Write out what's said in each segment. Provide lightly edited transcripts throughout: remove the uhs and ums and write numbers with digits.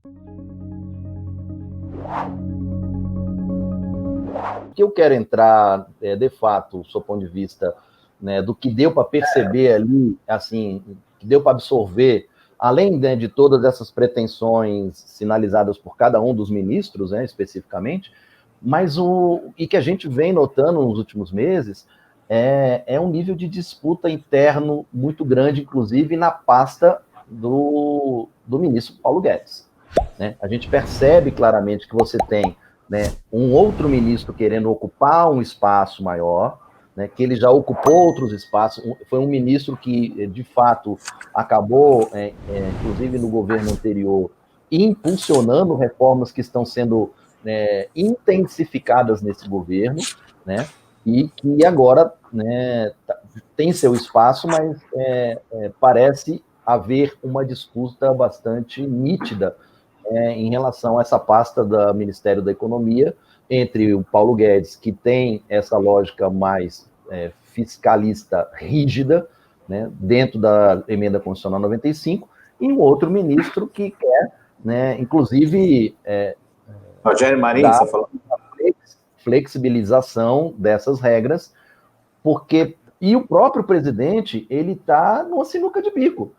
O que eu quero entrar, de fato, do seu ponto de vista, né, do que deu para perceber ali, assim, que deu para absorver, além, né, de todas essas pretensões sinalizadas por cada um dos ministros, né, especificamente, mas e que a gente vem notando nos últimos meses é um nível de disputa interno muito grande, inclusive na pasta do ministro Paulo Guedes, né? A gente percebe claramente que você tem, né, um outro ministro querendo ocupar um espaço maior, né, que ele já ocupou outros espaços, foi um ministro que, de fato, acabou, inclusive no governo anterior, impulsionando reformas que estão sendo intensificadas nesse governo, né, e que agora, né, tem seu espaço, mas parece haver uma disputa bastante nítida em relação a essa pasta do Ministério da Economia, entre o Paulo Guedes, que tem essa lógica mais fiscalista rígida, né, dentro da emenda constitucional 95, e um outro ministro que quer, né, inclusive, Rogério Marinho, você falou? Flexibilização dessas regras, porque e o próprio presidente, ele está numa sinuca de bico,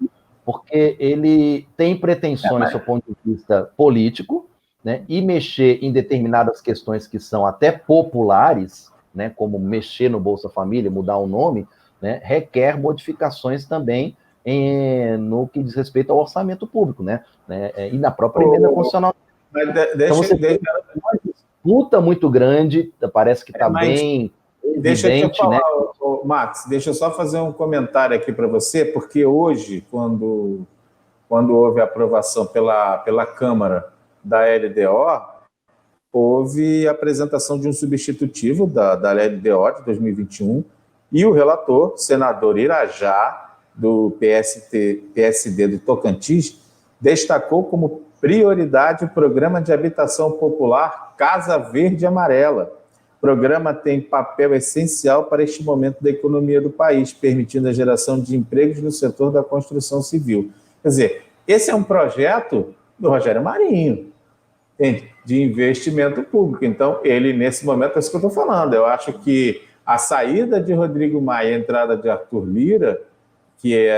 porque ele tem pretensões, do ponto de vista político, né, e mexer em determinadas questões que são até populares, né, como mexer no Bolsa Família, mudar o nome, né, requer modificações também no que diz respeito ao orçamento público, né, e na própria emenda constitucional. Então você tem uma disputa muito grande, parece que está bem evidente. Deixa eu te falar, né? Max, deixa eu só fazer um comentário aqui para você, porque hoje, quando houve a aprovação pela Câmara da LDO, houve a apresentação de um substitutivo da LDO de 2021, e o relator, senador Irajá, do PSD do Tocantins, destacou como prioridade o Programa de Habitação Popular Casa Verde e Amarela. O programa tem papel essencial para este momento da economia do país, permitindo a geração de empregos no setor da construção civil. Quer dizer, esse é um projeto do Rogério Marinho, entende? De investimento público. Então, ele, nesse momento, é isso que eu estou falando. Eu acho que a saída de Rodrigo Maia e a entrada de Arthur Lira, que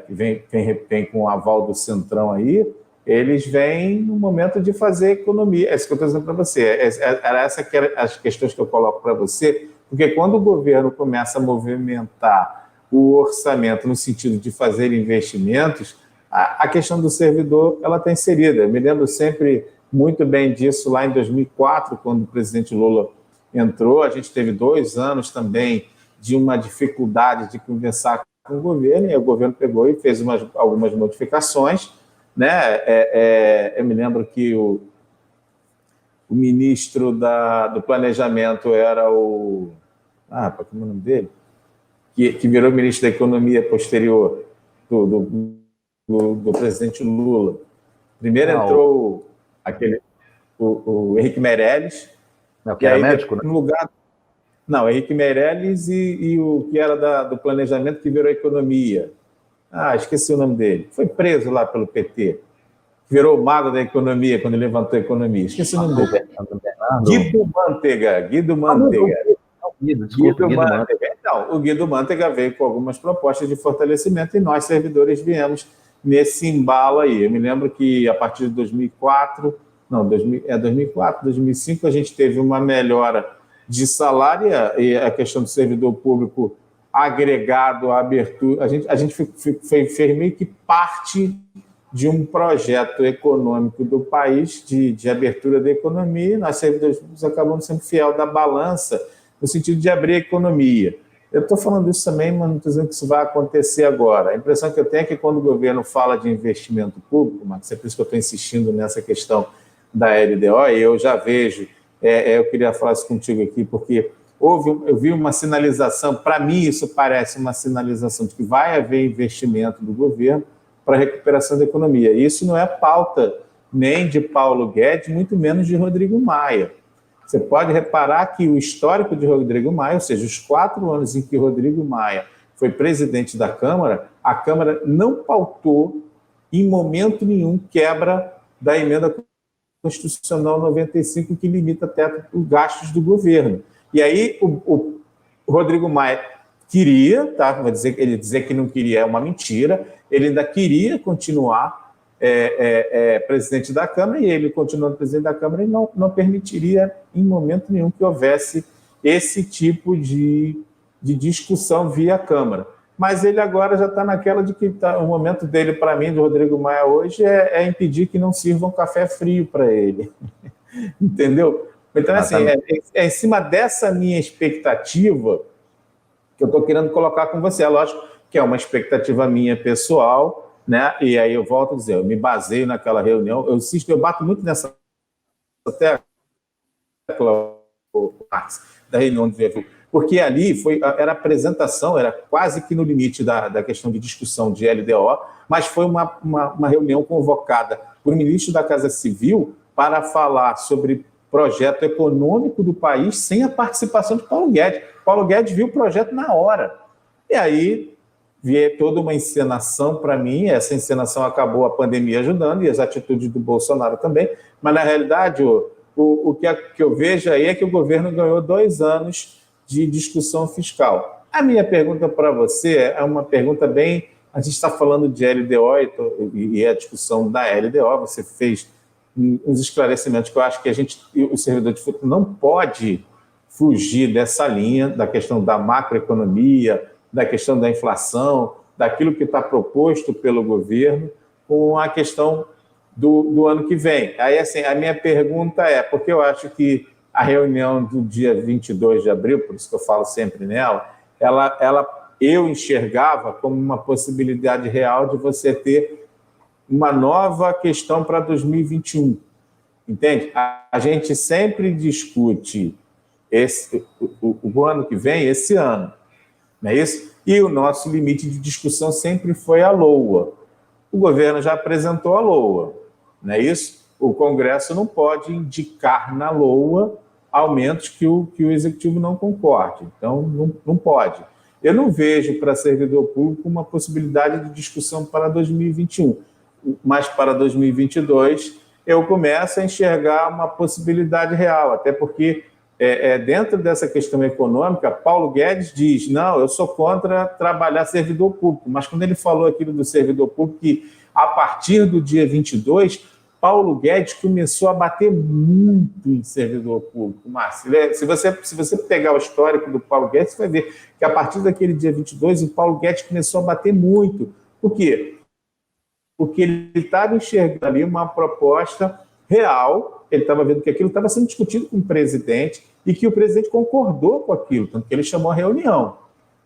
vem com o aval do Centrão aí, eles vêm no momento de fazer economia. É isso que eu estou dizendo para você. Era essa que eram as questões que eu coloco para você, porque quando o governo começa a movimentar o orçamento no sentido de fazer investimentos, a questão do servidor ela está inserida. Eu me lembro sempre muito bem disso lá em 2004, quando o presidente Lula entrou. A gente teve 2 anos também de uma dificuldade de conversar com o governo, e o governo pegou e fez algumas modificações, né? Eu me lembro que o ministro do Planejamento era o... qual é o nome dele? Que virou ministro da Economia posterior do presidente Lula. Primeiro entrou o Henrique Meirelles, que era médico, né? No lugar... Não, Henrique Meirelles e o que era do Planejamento, que virou Economia. Esqueci o nome dele. Foi preso lá pelo PT. Virou o mago da economia quando ele levantou a economia. Esqueci o nome dele. Guido Mantega. Guido Mantega. Então, o Guido Mantega veio com algumas propostas de fortalecimento e nós, servidores, viemos nesse embalo aí. Eu me lembro que a partir de 2004, 2005, a gente teve uma melhora de salário e a questão do servidor público agregado à abertura. A gente fez meio que parte de um projeto econômico do país de abertura da economia, e nós, servidores públicos, acabamos sendo fiel da balança no sentido de abrir a economia. Eu estou falando isso também, mas não estou dizendo que isso vai acontecer agora. A impressão que eu tenho é que quando o governo fala de investimento público, Marcos, é por isso que eu estou insistindo nessa questão da LDO, e eu já vejo, eu queria falar isso contigo aqui, porque eu vi uma sinalização, para mim isso parece uma sinalização de que vai haver investimento do governo para a recuperação da economia. Isso não é pauta nem de Paulo Guedes, muito menos de Rodrigo Maia. Você pode reparar que o histórico de Rodrigo Maia, ou seja, os 4 anos em que Rodrigo Maia foi presidente da Câmara, a Câmara não pautou em momento nenhum quebra da emenda constitucional 95, que limita até os gastos do governo. E aí o Rodrigo Maia queria, tá? Ele dizer que não queria é uma mentira, ele ainda queria continuar presidente da Câmara, e ele, continuando presidente da Câmara, ele não permitiria em momento nenhum que houvesse esse tipo de discussão via Câmara. Mas ele agora já está naquela de que o momento dele, para mim, do Rodrigo Maia hoje, é impedir que não sirvam café frio para ele. Entendeu? Então, assim, é em cima dessa minha expectativa que eu estou querendo colocar com você. É lógico que é uma expectativa minha pessoal, né? E aí eu volto a dizer, eu me baseio naquela reunião, eu bato muito nessa tecla da reunião do VFU, porque ali era apresentação, era quase que no limite da questão de discussão de LDO, mas foi uma reunião convocada por ministro da Casa Civil para falar sobre projeto econômico do país sem a participação de Paulo Guedes. Paulo Guedes viu o projeto na hora. E aí veio toda uma encenação para mim, essa encenação acabou a pandemia ajudando, e as atitudes do Bolsonaro também, mas na realidade o que eu vejo aí é que o governo ganhou 2 anos de discussão fiscal. A minha pergunta para você é uma pergunta bem... A gente está falando de LDO e a discussão da LDO, você fez uns esclarecimentos que eu acho que o servidor de futuro não pode fugir dessa linha, da questão da macroeconomia, da questão da inflação, daquilo que está proposto pelo governo, com a questão do ano que vem. Aí, assim, a minha pergunta porque eu acho que a reunião do dia 22 de abril, por isso que eu falo sempre nela, eu enxergava como uma possibilidade real de você ter uma nova questão para 2021. Entende? A gente sempre discute o ano que vem, esse ano, não é isso? E o nosso limite de discussão sempre foi a LOA. O governo já apresentou a LOA, não é isso? O Congresso não pode indicar na LOA aumentos que o Executivo não concorde. Então, não pode. Eu não vejo para servidor público uma possibilidade de discussão para 2021, mas para 2022 eu começo a enxergar uma possibilidade real, até porque dentro dessa questão econômica, Paulo Guedes diz, não, eu sou contra trabalhar servidor público, mas quando ele falou aquilo do servidor público, que a partir do dia 22, Paulo Guedes começou a bater muito em servidor público, Márcio. Se você pegar o histórico do Paulo Guedes, você vai ver que a partir daquele dia 22, o Paulo Guedes começou a bater muito. Por quê? Porque ele estava enxergando ali uma proposta real, ele estava vendo que aquilo estava sendo discutido com o presidente e que o presidente concordou com aquilo, tanto que ele chamou a reunião.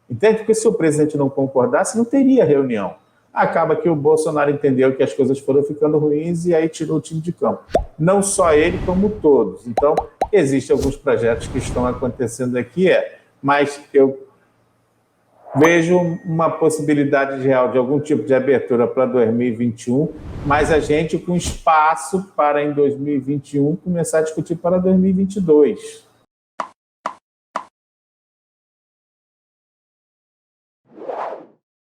Entende? Porque se o presidente não concordasse, não teria reunião. Acaba que o Bolsonaro entendeu que as coisas foram ficando ruins e aí tirou o time de campo. Não só ele, como todos. Então, existem alguns projetos que estão acontecendo aqui, mas eu vejo uma possibilidade real de algum tipo de abertura para 2021, mas a gente com espaço para, em 2021, começar a discutir para 2022.